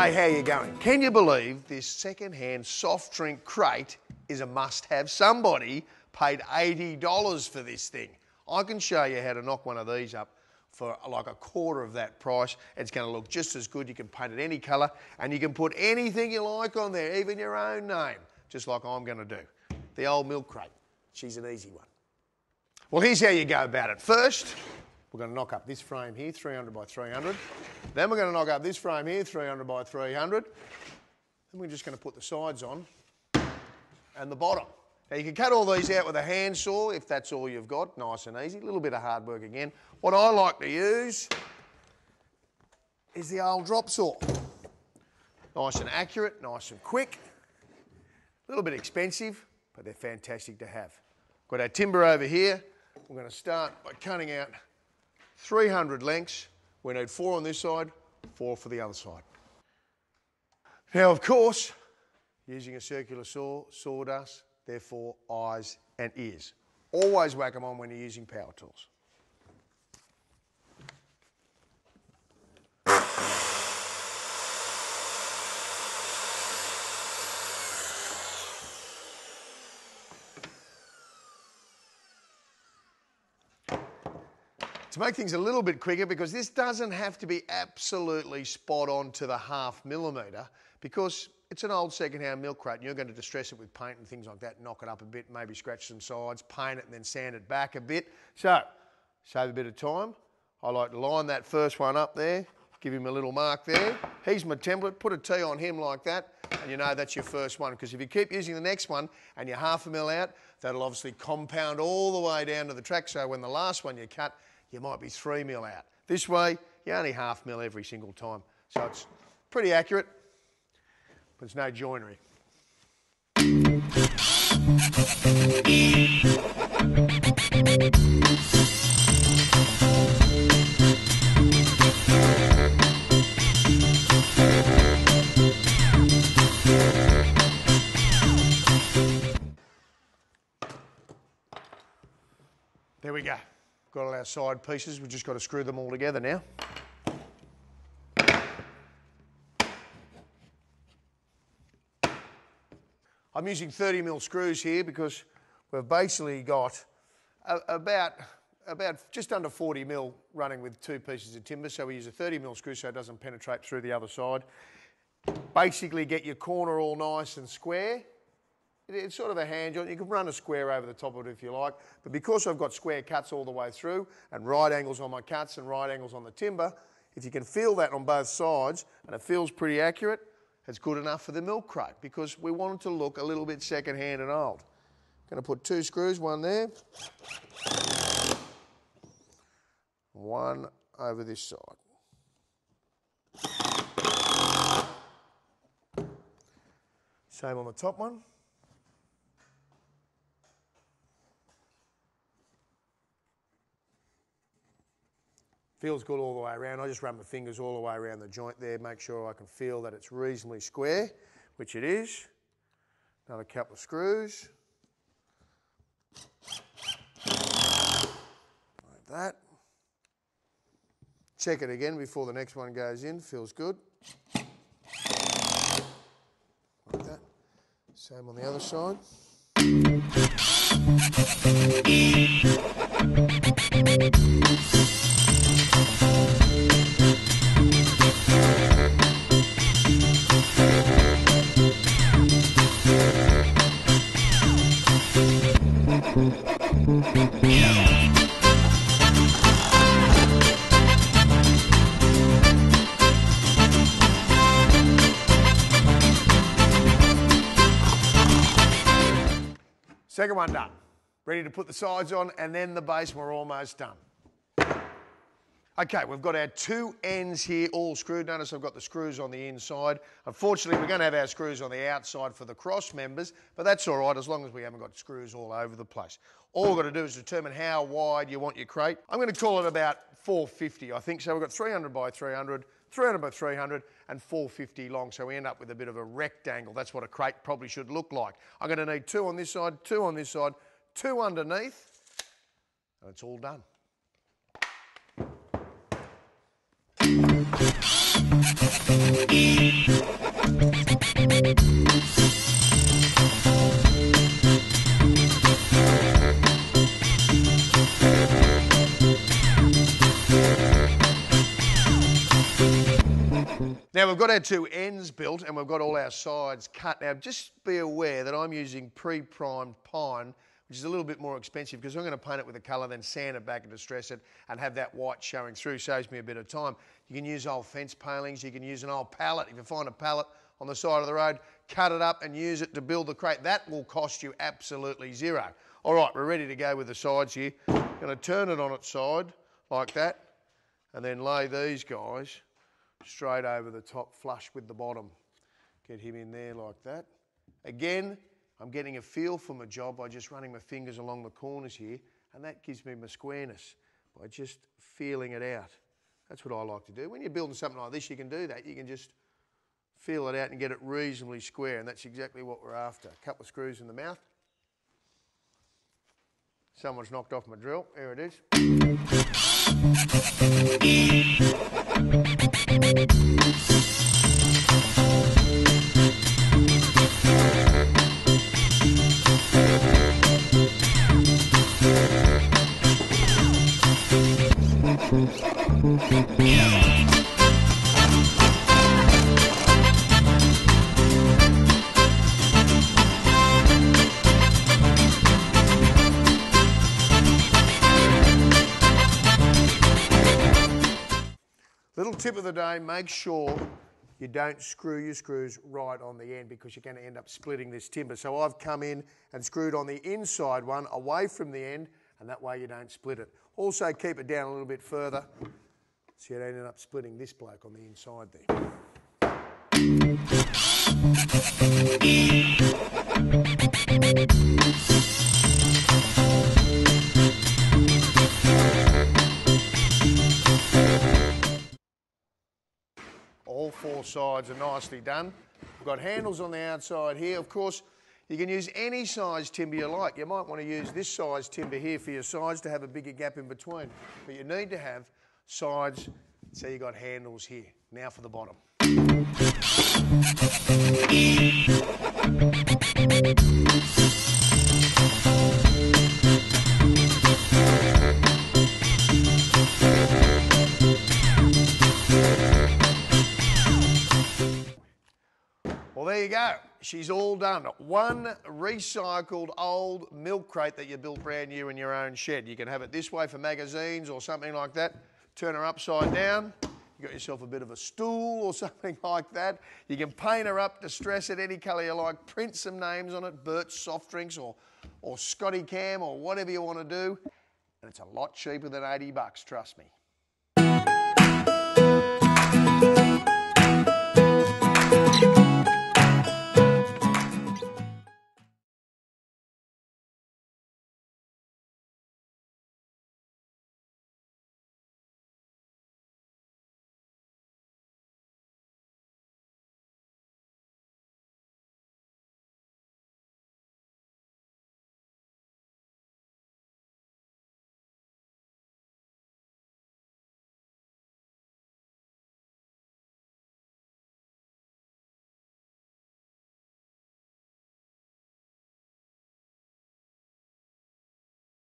G'day, how you going? Can you believe this second-hand soft drink crate is a must-have? Somebody paid $80 for this thing. I can show you how to knock one of these up for like a quarter of that price. It's going to look just as good. You can paint it any colour and you can put anything you like on there, even your own name, just like I'm going to do. The old milk crate. She's an easy one. Well, here's how you go about it. First, we're going to knock up this frame here, 300 by 300. Then we're going to knock up this frame here, 300 by 300. Then we're just going to put the sides on and the bottom. Now, you can cut all these out with a handsaw if that's all you've got, nice and easy. A little bit of hard work again. What I like to use is the old drop saw. Nice and accurate, nice and quick. A little bit expensive, but they're fantastic to have. Got our timber over here. We're going to start by cutting out 300 lengths. We need 4 on this side, 4 for the other side. Now, of course, using a circular saw, sawdust, therefore eyes and ears. Always whack them on when you're using power tools. To make things a little bit quicker, because this doesn't have to be absolutely spot on to the ½ millimetre, because it's an old second-hand milk crate and you're going to distress it with paint and things like that, knock it up a bit, maybe scratch some sides, paint it and then sand it back a bit. So, save a bit of time. I like to line that first one up there, give him a little mark there. He's my template, put a T on him like that, and you know that's your first one, because if you keep using the next one and you're ½ mil out, that'll obviously compound all the way down to the track, so when the last one you cut, you might be 3 mil out. This way, you're only ½ mil every single time. So it's pretty accurate, but it's no joinery. There we go. Got all our side pieces, we've just got to screw them all together now. I'm using 30 mil screws here because we've basically got about just under 40 mil running with 2 pieces of timber, so we use a 30 mil screw so it doesn't penetrate through the other side. Basically get your corner all nice and square. It's sort of a hand joint. You can run a square over the top of it if you like, but because I've got square cuts all the way through and right angles on my cuts and right angles on the timber, if you can feel that on both sides and it feels pretty accurate, it's good enough for the milk crate, because we want it to look a little bit second-hand and old. I'm going to put 2 screws, one there, one over this side. Same on the top one. Feels good all the way around. I just run my fingers all the way around the joint there, make sure I can feel that it's reasonably square, which it is. Another couple of screws. Like that. Check it again before the next one goes in. Feels good. Like that. Same on the other side. Second one done. Ready to put the sides on and then the base, and we're almost done. Okay, we've got our 2 ends here all screwed. Notice I've got the screws on the inside. Unfortunately, we're going to have our screws on the outside for the cross members, but that's all right as long as we haven't got screws all over the place. All we've got to do is determine how wide you want your crate. I'm going to call it about 450, I think. So we've got 300 by 300, 300 by 300, and 450 long. So we end up with a bit of a rectangle. That's what a crate probably should look like. I'm going to need 2 on this side, 2 on this side, 2 underneath, and it's all done. Now we've got our two ends built and we've got all our sides cut. Now just be aware that I'm using pre-primed pine, which is a little bit more expensive because I'm going to paint it with a colour, then sand it back and distress it and have that white showing through. Saves me a bit of time. You can use old fence palings, you can use an old pallet. If you find a pallet on the side of the road, cut it up and use it to build the crate. That will cost you absolutely zero. All right, we're ready to go with the sides here. I'm going to turn it on its side like that and then lay these guys straight over the top, flush with the bottom. Get him in there like that. Again, I'm getting a feel for my job by just running my fingers along the corners here, and that gives me my squareness by just feeling it out. That's what I like to do. When you're building something like this, you can do that. You can just feel it out and get it reasonably square, and that's exactly what we're after. A couple of screws in the mouth. Someone's knocked off my drill. There it is. Little tip of the day, make sure you don't screw your screws right on the end because you're going to end up splitting this timber. So I've come in and screwed on the inside one away from the end, and that way you don't split it. Also keep it down a little bit further so you don't end up splitting this bloke on the inside there. All four sides are nicely done. We've got handles on the outside here. Of course, you can use any size timber you like. You might want to use this size timber here for your sides to have a bigger gap in between. But you need to have sides, so you've got handles here. Now for the bottom. Well, there you go. She's all done. One recycled old milk crate that you built brand new in your own shed. You can have it this way for magazines or something like that. Turn her upside down. You got yourself a bit of a stool or something like that. You can paint her up, distress it any colour you like, print some names on it, Burt's Soft Drinks or Scotty Cam or whatever you want to do. And it's a lot cheaper than $80, trust me.